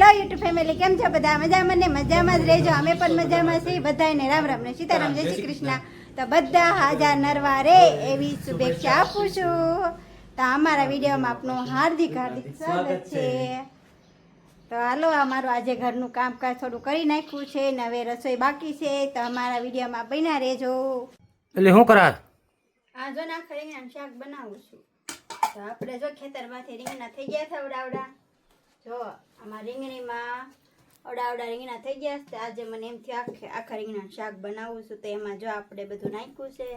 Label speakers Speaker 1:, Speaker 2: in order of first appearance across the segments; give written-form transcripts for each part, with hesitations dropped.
Speaker 1: Hello YouTube family, કેમ છો બધા? મજામાં ને? મજામાં જ રહેજો. અમે પણ મજામાં છીએ. બધાને રામ રામ ને સીતારામ, જય શ્રી કૃષ્ણ. તો બધા હાજર નરવા રે એવી શુભેચ્છા આપું છું. તો અમારા વિડીયોમાં આપનું હાર્દિક હાર્દિક સ્વાગત છે. તો હાલો, અમારું આજે ઘરનું કામકાજ થોડું કરી નાખ્યું છે ને હવે રસોઈ બાકી છે. તો અમારા વિડીયોમાં બન્યા રહેજો.
Speaker 2: એટલે શું કરા?
Speaker 1: આ જો ના રીંગણાનું શાક બનાવું છું. તો આપણે જો ખેતરમાંથી રીંગણા થઈ ગયા છે આવડા. જો આમાં રીંગણીમાં આવડા રીંગણા થઈ ગયા છે. આજે મને એમ થયું આખા રીંગણાનું શાક બનાવું છું. તો એમાં જો આપણે બધું નાખ્યું છે,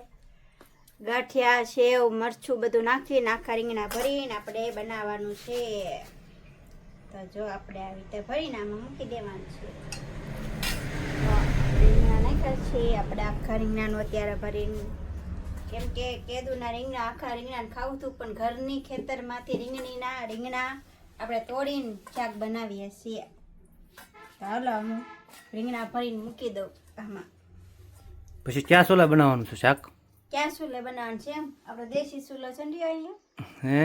Speaker 1: ગાંઠિયા, સેવ, મરચું બધું નાખીને આખા રીંગણા ભરીને આપણે બનાવવાનું છે. તો જો આપણે આવી રીતે ભરીને આમાં મૂકી દેવાનું છે. રીંગણા નાખ્યા છે આપણે આખા રીંગણાનું અત્યારે ભરીને, કેમ કે કેદુના રીંગણા આખા રીંગણાને ખાવું હતું, પણ ઘરની ખેતરમાંથી રીંગણા આપણે તોડીને શાક બનાવીએ છીએ. તો હાલો હું રીંગણા ભરીને મૂકી દઉં આમાં.
Speaker 2: પછી ક્યાં સોલા બનાવવાનું છે શાક?
Speaker 1: ક્યાં ચૂલે બનાવવાનું છે? એમ આપણે દેશી ચૂલો છે ને અહીંયા,
Speaker 2: હે?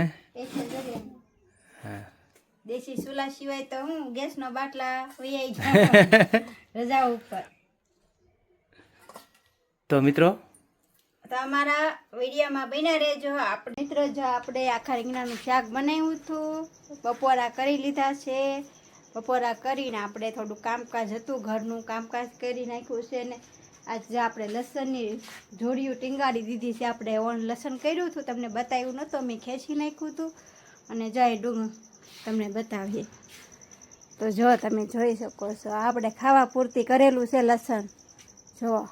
Speaker 1: હા, દેશી ચૂલા સિવાય તો હું ગેસનો બાટલા વૈયાઈ જાય રજા ઉપર.
Speaker 2: તો મિત્રો
Speaker 1: તો અમારા વિડીયોમાં બન્યા રહેજો. આપણે મિત્રો જો આપણે આખા રીંગણાનું શાક બનાવ્યું હતું, બપોરા કરી લીધા છે. બપોરા કરીને આપણે થોડું કામકાજ હતું, ઘરનું કામકાજ કરી નાખ્યું છે ને આજે આપણે લસણની જોડીઓ ટીંગાડી દીધી છે. આપણે લસણ કર્યું હતું, તમને બતાવ્યું નહોતું, અમે ખેંચી નાખ્યું હતું અને જાય તમને બતાવીએ. તો જો તમે જોઈ શકો છો, આપણે ખાવા પૂરતી કરેલું છે લસણ. જો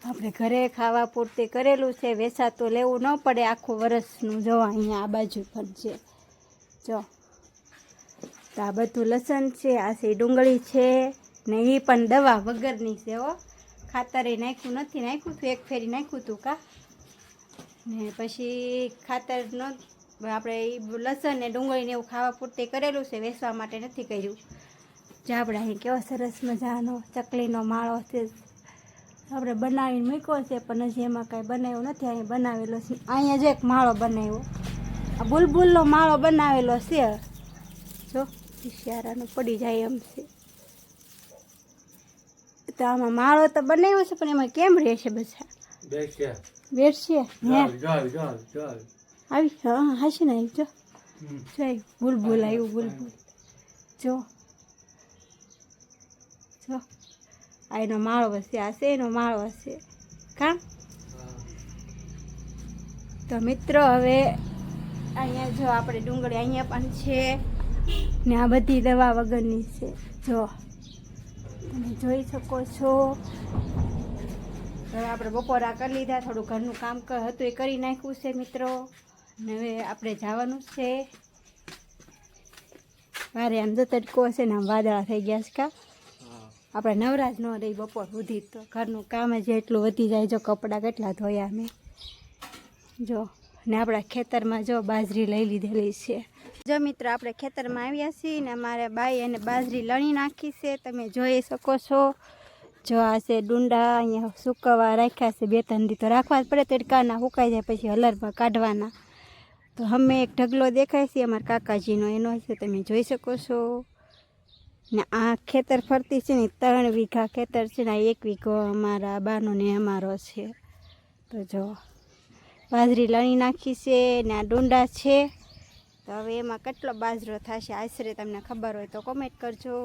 Speaker 1: આપણે ઘરે ખાવા પૂરતી કરેલું છે, વેચાતું લેવું ન પડે આખું વરસનું. જો અહીંયા આ બાજુ પણ છે. જો તો આ બધું લસણ છે, આ છે ડુંગળી છે ને એ પણ દવા વગરની છે હો, ખાતરે નાખ્યું નથી. નાખ્યું હતું એક ફેરી નાખ્યું હતું કા, ને પછી ખાતર ન આપણે એ લસણ ને ડુંગળીને એવું ખાવા પૂરતી કરેલું છે, વેચવા માટે નથી કર્યું. જે આપણે અહીં કેવો સરસ મજાનો ચકલીનો માળો છે આપણે બનાવીને મૂક્યો છે, પણ હજી એમાં કાંઈ બનાવ્યું નથી. અહીં બનાવેલો છે, અહીંયા જ એક માળો બનાવ્યો, આ બુલબુલનો માળો બનાવેલો છે. જો શિયાળાનું પડી જાય એમ છે. તો આમાં માળો તો બનાવ્યો છે, પણ એમાં કેમ રહેશે બધા? બેસશે આવી. હા હાશે ને આવી. જો જો બુલબુલ આવ્યું, બુલબુલ. જો જો આ એનો માળો હશે, આ છે એનો માળો હશે કામ. તો મિત્રો હવે અહીંયા જો આપણે ડુંગળી અહીંયા પણ છે ને આ બધી દવા વગરની છે. જો તમે જોઈ શકો છો. હવે આપણે બપોરા કરી લીધા, થોડું ઘરનું કામ હતું એ કરી નાખ્યું છે મિત્રો. ને હવે આપણે જવાનું છે મારે. આમ તો તડકો હશે ને આમ વાદળા થઈ ગયા છે કા. આપણે નવરાજ ન રહી બપોર સુધી, તો ઘરનું કામ જ એટલું વધી જાય. જો કપડાં કેટલા ધોયા મેં. જો ને આપણા ખેતરમાં જો બાજરી લઈ લીધેલી છે. જો મિત્રો આપણે ખેતરમાં આવ્યા છીએ ને અમારે બાઈ અને બાજરી લણી નાખી છે, તમે જોઈ શકો છો. જો આ છે ડુંડા, અહીંયા સૂકવવા રાખ્યા છે. 2-3 દી તો રાખવા જ પડે, તડકાના સુકાઈ જાય પછી હલરમાં કાઢવાના. તો અમે એક ઢગલો દેખાય છે અમારા કાકાજીનો, એનો છે, તમે જોઈ શકો છો. ને આ ખેતર ફરતી છે ને 3 વીઘા ખેતર છે ને 1 વીઘો અમારા બાનો ને અમારો છે. તો જો બાજરી લણી નાખી છે ને આ ડુંડા છે. તો હવે એમાં કેટલો બાજરો થશે આશરે તમને ખબર હોય તો કોમેન્ટ કરજો.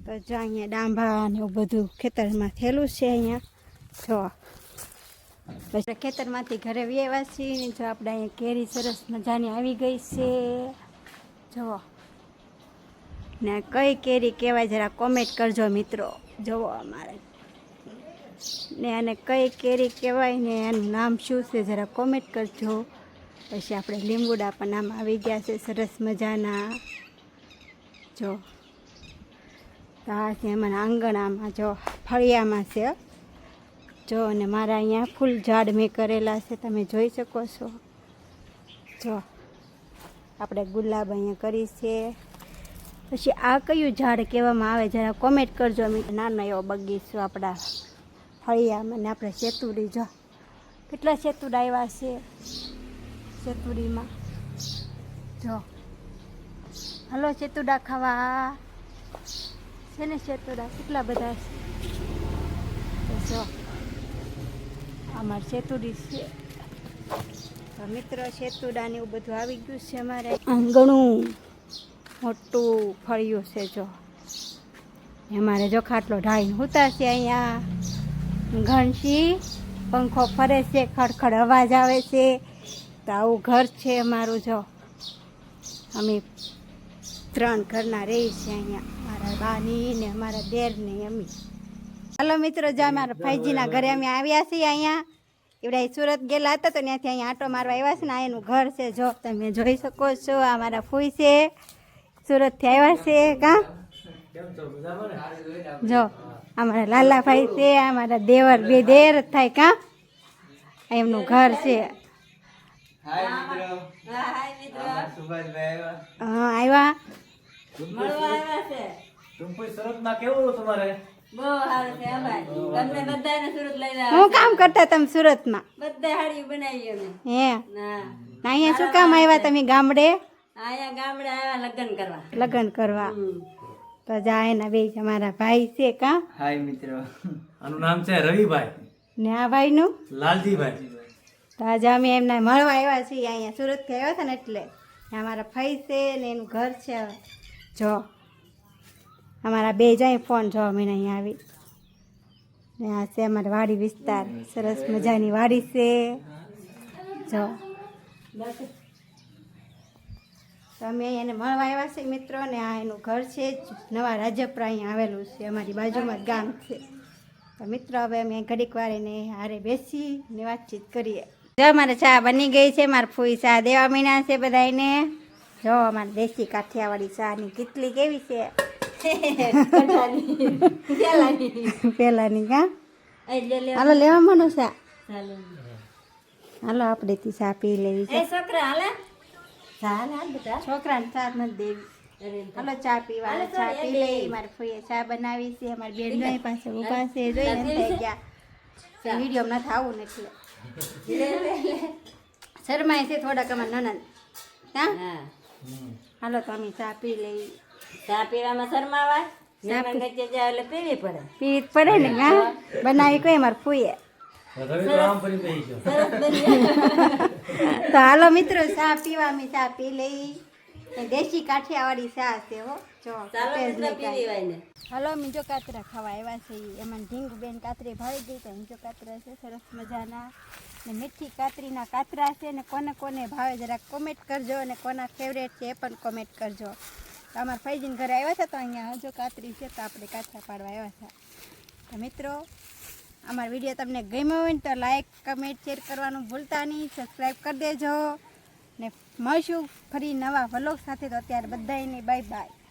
Speaker 1: તો જો અહીંયા ડાંભા ને એવું બધું ખેતરમાં થયેલું છે. અહીંયા જો પછી ખેતરમાંથી ઘરે વ્યવા છીએ. જો આપણે અહીંયા કેરી સરસ મજાની આવી ગઈ છે. જુઓ ને કઈ કેરી કહેવાય જરા કોમેન્ટ કરજો મિત્રો. જુઓ અમારે ને આને કઈ કેરી કહેવાય ને એનું નામ શું છે જરા કોમેન્ટ કરજો. પછી આપણે લીંબુડા પણ આમ આવી ગયા છે સરસ મજાના. જો આ છે એમાં આંગણામાં, જો ફળિયામાં છે. જો અને મારા અહીંયા ફૂલ ઝાડ મેં કરેલા છે, તમે જોઈ શકો છો. જો આપણે ગુલાબ અહીંયા કરી છે. પછી આ કયું ઝાડ કહેવામાં આવે જરા કોમેન્ટ કરજો. નાનો એવો બગીચો આપણા ફળિયામાં. ને આપણે સેતુડી, જો કેટલા સેતુડા આવ્યા છે સેતુડીમાં. જો હલો સેતુડા ખાવા છે ને સેતુડા કેટલા બધા છે તો જો અમાર સેતુડી છે તો મિત્રો સેતુડાને એવું બધું આવી ગયું છે અમારે ઘણું મોટું ફળિયું છે જો અમારે જો ખાટલો ઢાળીને હુતા છે અહીંયા ઘણસી પંખો ફરે છે ખડખડ અવાજ આવે છે તો આવું ઘર છે અમારું જો અમે 3 ઘરના રહી છે અહીંયા મારા બાની ને અમારા દેરને અમે હાલો મિત્રો જો અમારા ભાઈજીના ઘરે અમે આવ્યા છીએ અહીંયા એવડા સુરત ગયેલા હતા તો ત્યાંથી અહીંયા આંટો મારવા આવ્યા છે ને આ એનું ઘર છે જો તમે જોઈ શકો છો આ મારા ફૂઈ છે સુરતથી આવ્યા છે કા જો અમારા લાલાભાઈ છે અમારા દેવર બે દેર થાય કા એમનું ઘર છે હા આવ્યા હું કામ કરતા તમે સુરતમાં હે અહીંયા શું કામ આવ્યા તમે ગામડે લગ્ન કરવા તો જાય ને બે અમારા ભાઈ છે કા
Speaker 2: હાય મિત્રો આનું નામ છે રવિભાઈ
Speaker 1: ને આ ભાઈ નું
Speaker 2: લાલજીભાઈ
Speaker 1: તો આજે અમે એમને મળવા આવ્યા છીએ અહીંયા સુરતથી આવ્યા હતા ને એટલે અમારા ભાઈ છે ને એનું ઘર છે જો અમારા બે જાય ફોન જો અમે અહીંયા આવી ને આ છે અમારા વાડી વિસ્તાર સરસ મજાની વાડી છે જો તો અમે એને મળવા આવ્યા છે મિત્રો ને આ એનું ઘર છે નવા રાજપરા અહીંયા આવેલું છે અમારી બાજુમાં જ ગામ છે તો મિત્રો હવે અમે ઘડીક વાર એને હારે બેસી ને વાતચીત કરીએ જો અમારે ચા બની ગઈ છે મારા ફૂઈ ચા દેવા મીના છે બધાને જો અમારે દેશી કાઠિયાવાડી ચાની કેટલી કેવી છે પેલાની કા હાલો લેવા માંડો ચા હાલો આપણે થી ચા પી લેવી છે છોકરાને ચા નથી દેવી હાલો ચા પીવા ચા પી લઈ મારી ફૂઈએ ચા બનાવી છે અમારી બેન પાસે ઊભા છે જોઈને થઈ ગયા વિડીયો નથી આવું ને એટલે શરમાય છે થોડાક અમાર નનદ હા હાલો તો અમે ચા પી લઈ
Speaker 3: ચા પીવામાં શરમાવાય એટલે પીવી પડે
Speaker 1: પીવી પડે ને હા બનાવી કોઈ મારે ફૂઈએ તો હાલો મિત્રો ચા પીવા અમે ચા પી લઈ દેશી કાઠિયાવાડી ચા છે હો જો હાલો અમે જો કાતરા ખાવા આવ્યા છે એમાં ઢીંગુ બેન કાતરી ભાવી ગઈ તો જો કાતરા છે સરસ મજાના ને મીઠી કાતરીના કાતરા છે ને કોને કોને ભાવે જરાક કોમેન્ટ કરજો અને કોના ફેવરેટ છે એ પણ કોમેન્ટ કરજો તો અમારા ફૈજીને ઘરે આવ્યા હતા તો અહીંયા જો કાતરી છે તો આપણે કાતરા પાડવા આવ્યા હતા તો મિત્રો અમારો વિડીયો તમને ગમ્યો હોય ને તો લાઈક કમેન્ટ શેર કરવાનું ભૂલતા નહીં સબસ્ક્રાઈબ કરી દેજો ને મળશું ફરી નવા વ્લોગ સાથે તો અત્યારે બધાને બાય બાય